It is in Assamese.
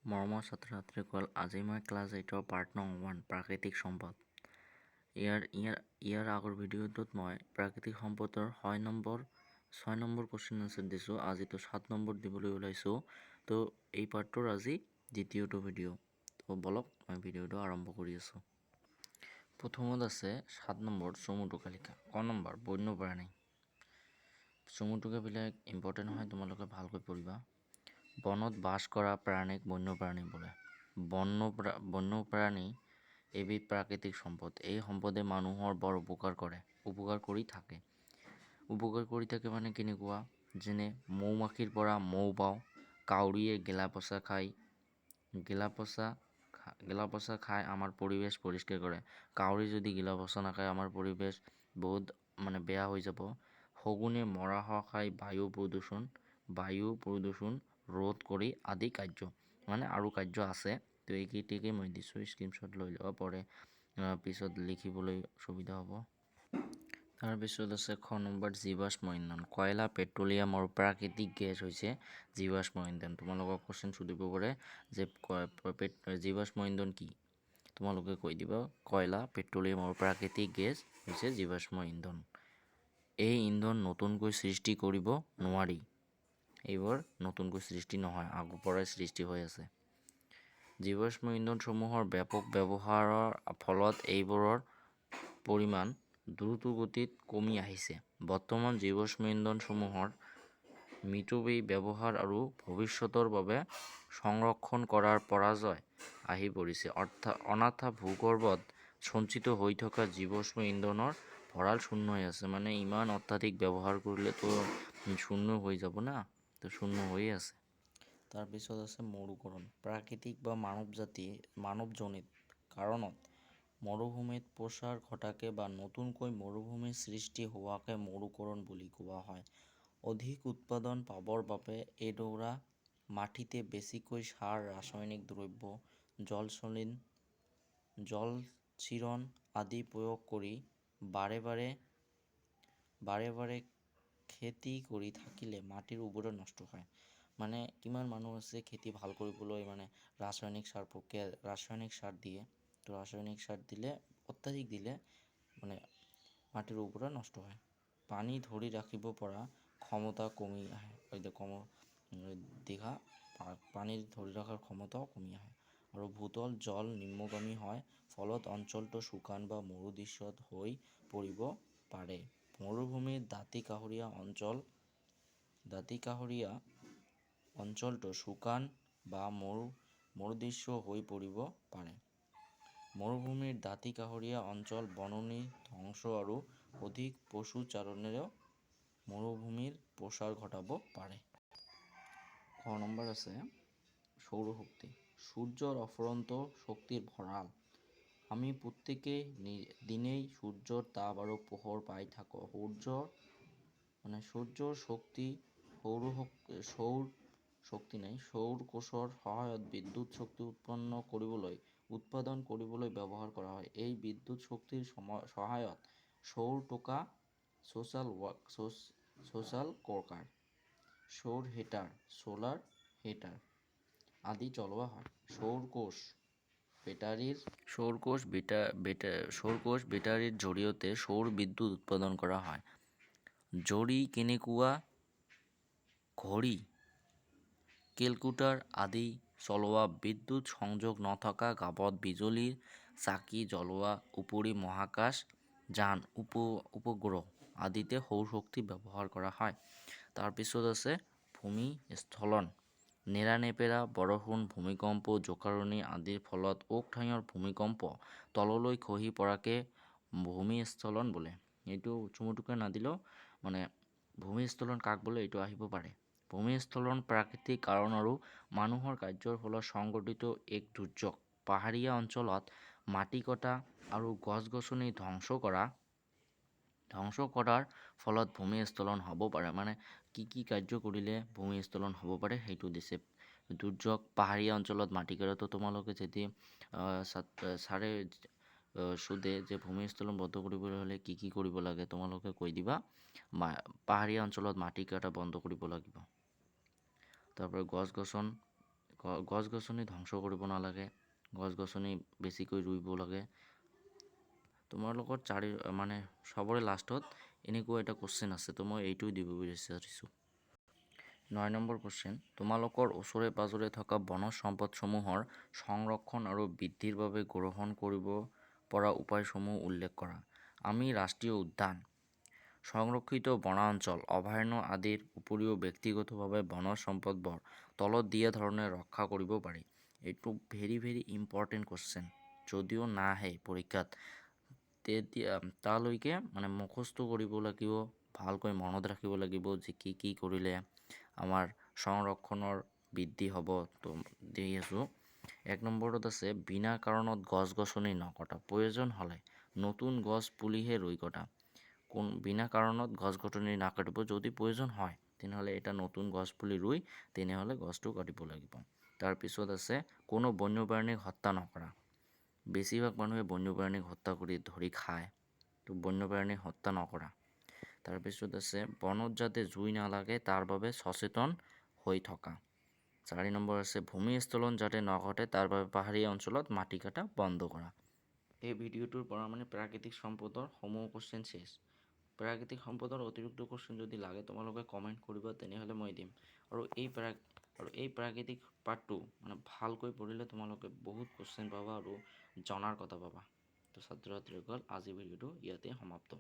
মৰমৰ ছাত্ৰ-ছাত্ৰীসকল, আজি মই ক্লাছ 8ৰ পাৰ্ট নং 1 প্ৰাকৃতিক সম্পদ। ইয়াৰ আগৰ ভিডিঅ'টোত মই প্ৰাকৃতিক সম্পদৰ 6 নম্বৰ কুৱেশ্যন আনচাৰ দিছোঁ। আজিতো 7 নম্বৰ দিবলৈ ওলাইছোঁ। তো এই পাৰ্টটোৰ আজি দ্বিতীয়টো ভিডিঅ'। তো বলক মই ভিডিঅ'টো আৰম্ভ কৰি আছোঁ। প্ৰথমত আছে 7 নম্বৰ চমুটোকা লিখা। ক নম্বৰ বন্যপ্ৰাণী। চমুটোকাবিলাক ইম্পৰ্টেণ্ট হয়, তোমালোকে ভালকৈ পঢ়িবা। বনত বাস কৰা প্ৰাণীক বন্যপ্ৰাণী বোলে। বন্যপ্ৰাণী এবিধ প্ৰাকৃতিক সম্পদ। এই সম্পদে মানুহৰ বৰ উপকাৰ কৰে। উপকাৰ কৰি থাকে মানে কেনেকুৱা? যেনে মৌমাখিৰ পৰা মৌ পাওঁ, কাউৰীয়ে গেলা পচা খাই আমাৰ পৰিৱেশ পৰিষ্কাৰ কৰে। কাউৰী যদি গেলা পচা নাখায় আমাৰ পৰিৱেশ বহুত বেয়া হৈ যাব। শগুনে মৰাশ খাই বায়ু প্ৰদূষণ ৰোধ কৰি আদি কাৰ্য আৰু কাৰ্য আছে। তো এইকেইটাকে মই দিছোঁ, স্ক্ৰীনশ্বট লৈ ল'ব পাৰে, পিছত লিখিবলৈ সুবিধা হ'ব। তাৰপিছত আছে খ নম্বৰ জীৱাশ্ম ইন্ধন। কয়লা, পেট্ৰলিয়াম আৰু প্ৰাকৃতিক গেছ হৈছে জীৱাশ্ম ইন্ধন। তোমালোকক কোৱেশ্যন সুধিব পাৰে যে জীৱাশ্ম ইন্ধন কি? তোমালোকে কৈ দিবা কয়লা, পেট্ৰলিয়াম আৰু প্ৰাকৃতিক গেছ হৈছে জীৱাশ্ম ইন্ধন। এই ইন্ধন নতুনকৈ সৃষ্টি কৰিব নোৱাৰি। এইবোৰ নতুনকৈ সৃষ্টি নহয়, আগৰ পৰাই সৃষ্টি হৈ আছে। জীৱাশ্ম ইন্ধনসমূহৰ ব্যাপক ব্যৱহাৰৰ ফলত এইবোৰৰ পৰিমাণ দ্ৰুতগতিত কমি আহিছে। বৰ্তমান জীৱাশ্ম ইন্ধনসমূহৰ মিতব্যয়ী ব্যৱহাৰ আৰু ভৱিষ্যতৰ বাবে সংৰক্ষণ কৰাৰ প্ৰয়োজন আহি পৰিছে। অৰ্থাৎ ভূগৰ্ভত সঞ্চিত হৈ থকা জীৱাশ্ম ইন্ধনৰ ভঁৰাল শূন্য হৈ আছে। মানে ইমান অত্যাধিক ব্যৱহাৰ কৰিলেতো শূন্য হৈ যাব না, তো শূন্য হৈয়ে আছে। তাৰপিছত আছে মৰুকৰণ। প্ৰাকৃতিক বা মানৱজনিত কাৰণত মৰুভূমিত প্ৰসাৰ ঘটাকে বা নতুনকৈ মৰুভূমিৰ সৃষ্টি হোৱাকে মৰুকৰণ বুলি কোৱা হয়। অধিক উৎপাদন পাবৰ বাবে এডোৰা মাটিতে বেছিকৈ সাৰ, ৰাসায়নিক দ্ৰব্য, জলসিঞ্চন আদি প্ৰয়োগ কৰি বাৰে বাৰে খেতি কৰি থাকিলে মাটিৰ উৰ্বৰতা নষ্ট হয়। মানে কিমান মানুহ আছে খেতি ভাল কৰিবলৈ ৰাসায়নিক সাৰ দিয়ে। তো ৰাসায়নিক সাৰ অত্যাধিক দিলে মাটিৰ উৰ্বৰতা নষ্ট হয়। পানী ধৰি ৰাখিব পৰা ক্ষমতা কমি আহে। পানী ধৰি ৰখাৰ ক্ষমতাও কমি আহে আৰু ভূতল জল নিম্নগামী হয়। ফলত অঞ্চলটো শুকান বা মৰুদৃশ্য হৈ পৰিব পাৰে। মৰুভূমিৰ দাঁতিকাষৰীয়া অঞ্চলটো শুকান বা মৰুদৃশ্য হৈ পৰিব পাৰে। মৰুভূমিৰ দাঁতিকাষৰীয়া অঞ্চল বননি ধ্বংস আৰু অধিক পশুচাৰণেৰেও মৰুভূমিৰ প্ৰসাৰ ঘটাব পাৰে। খ নম্বৰ আছে সৌৰশক্তি। সূৰ্যৰ অফুৰন্ত শক্তিৰ ভঁৰাল। আমি প্ৰত্যেকেই দিনেই সূৰ্যৰ তাপ আৰু পোহৰ পাই থাকোঁ। সূৰ্যৰ শক্তি সৌৰ কোষৰ সহায়ত বিদ্যুৎ শক্তি উৎপাদন কৰিবলৈ ব্যৱহাৰ কৰা হয়। এই বিদ্যুৎ শক্তিৰ সহায়ত সৌৰ টোকা, সোলাৰ কুকাৰ, সৌৰ হিটাৰ, সোলাৰ হিটাৰ আদি চলোৱা হয়। সৌৰ কোষ বেটাৰীৰ জৰিয়তে সৌৰ বিদ্যুৎ উৎপাদন কৰা হয়। জৰী কেনেকুৱা ঘড়ী, কেলকুলেটৰ আদি চলোৱা, বিদ্যুৎ সংযোগ নথকা গাঁৱত বিজুলীৰ চাকি জ্বলোৱাৰ উপৰি মহাকাশ যান, উপগ্ৰহ আদিতে সৌৰ শক্তি ব্যৱহাৰ কৰা হয়। তাৰপিছত আছে ভূমিস্খলন। নেৰানেপেৰা বৰষুণ, ভূমিকম্প, জোকাৰণি আদিৰ ফলত উক ঠাইৰ ভূমিকম্প তললৈ খহি পৰাকে ভূমিস্খলন বোলে। এইটো চমুটোকে নাদিলেও ভূমিস্খলন কাক বোলে এইটো আহিব পাৰে। ভূমিস্খলন প্ৰাকৃতিক কাৰণ আৰু মানুহৰ কাৰ্যৰ ফলত সংঘটিত এক দুৰ্যোগ। পাহাৰীয়া অঞ্চলত মাটি কটা আৰু গছ-গছনি ধ্বংস কৰাৰ ফলত ভূমিস্খলন হ'ব পাৰে। কি কাৰ্য কৰিলে ভূমিস্খলন হ'ব পাৰে সেইটো দিছে। দুৰ্যোগ, পাহাৰীয়া অঞ্চলত মাটি কটাটো তোমালোকে যদি ছাৰে সোধে যে ভূমিস্খলন বন্ধ কৰিবলৈ হ'লে কি কৰিব লাগে, তোমালোকে কৈ দিবা পাহাৰীয়া অঞ্চলত মাটি কটা বন্ধ কৰিব লাগিব। তাৰপৰা গছ গছনি ধ্বংস কৰিব নালাগে, গছ গছনি বেছিকৈ ৰুইব লাগে। তোমালোকৰ মানে চবৰে লাষ্টত এনেকুৱা এটা কুৱেশ্যন আছে, তো মই এইটোও দিব বিচাৰিছোঁ। 9 নম্বৰ কুৱেশ্যন, তোমালোকৰ ওচৰে পাঁজৰে থকা বনজ সম্পদসমূহৰ সংৰক্ষণ আৰু বৃদ্ধিৰ বাবে গ্ৰহণ কৰিব পৰা উপায়সমূহ উল্লেখ কৰা। আমি ৰাষ্ট্ৰীয় উদ্যান, সংৰক্ষিত বনাঞ্চল, অভয়াৰণ্য আদিৰ উপৰিও ব্যক্তিগতভাৱে বনজ সম্পদবোৰ তলত দিয়া ধৰণে ৰক্ষা কৰিব পাৰি। এইটো ভেৰি ইম্পৰ্টেণ্ট কুৱেশ্যন, যদিও নাহে পৰীক্ষাত তেতিয়া তালৈকে মানে মুখস্থ কৰিব লাগিব, ভালকৈ মনত ৰাখিব লাগিব যে কি কৰিলে আমাৰ সংৰক্ষণৰ বৃদ্ধি হ'ব। তো দি আছোঁ। 1 নম্বৰত আছে বিনা কাৰণত গছ গছনি নকটা, প্ৰয়োজন হ'লে নতুন গছ পুলিহে ৰুই কটা। বিনা কাৰণত গছ গছনি নাকাটিব, যদি প্ৰয়োজন হয় তেনেহ'লে এটা নতুন গছ পুলি ৰুই তেনেহ'লে গছটো কাটিব লাগিব। তাৰপিছত আছে কোনো বন্যপ্ৰাণীক হত্যা নকৰা। বেছিভাগ মানুহে বন্যপ্ৰাণীক হত্যা কৰি ধৰি খায়, তো বন্যপ্ৰাণীক হত্যা নকৰা। তাৰপিছত আছে বনত যাতে জুই নালাগে তাৰ বাবে সচেতন হৈ থকা। 4 নম্বৰ আছে ভূমিস্খলন যাতে নঘটে তাৰ বাবে পাহাৰীয়া অঞ্চলত মাটি কাটা বন্ধ কৰা। এই ভিডিঅ'টোৰ পৰা মানে প্ৰাকৃতিক সম্পদৰ সমূহ কুৱেশ্যন শেষ। প্ৰাকৃতিক সম্পদৰ অতিৰিক্ত কুৱেশ্যন যদি লাগে তোমালোকে কমেণ্ট কৰিবা, তেনেহ'লে মই দিম। আৰু এই প্ৰাকৃতিক পাৰ্টটো মানে ভালকৈ পঢ়িলে তোমালোকে বহুত কুৱেশ্যন পাবা আৰু জনাৰ কথা পাবা। তো ছাত্ৰ ছাত্ৰীসকল, আজি ভিডিঅ'টো ইয়াতে সমাপ্ত।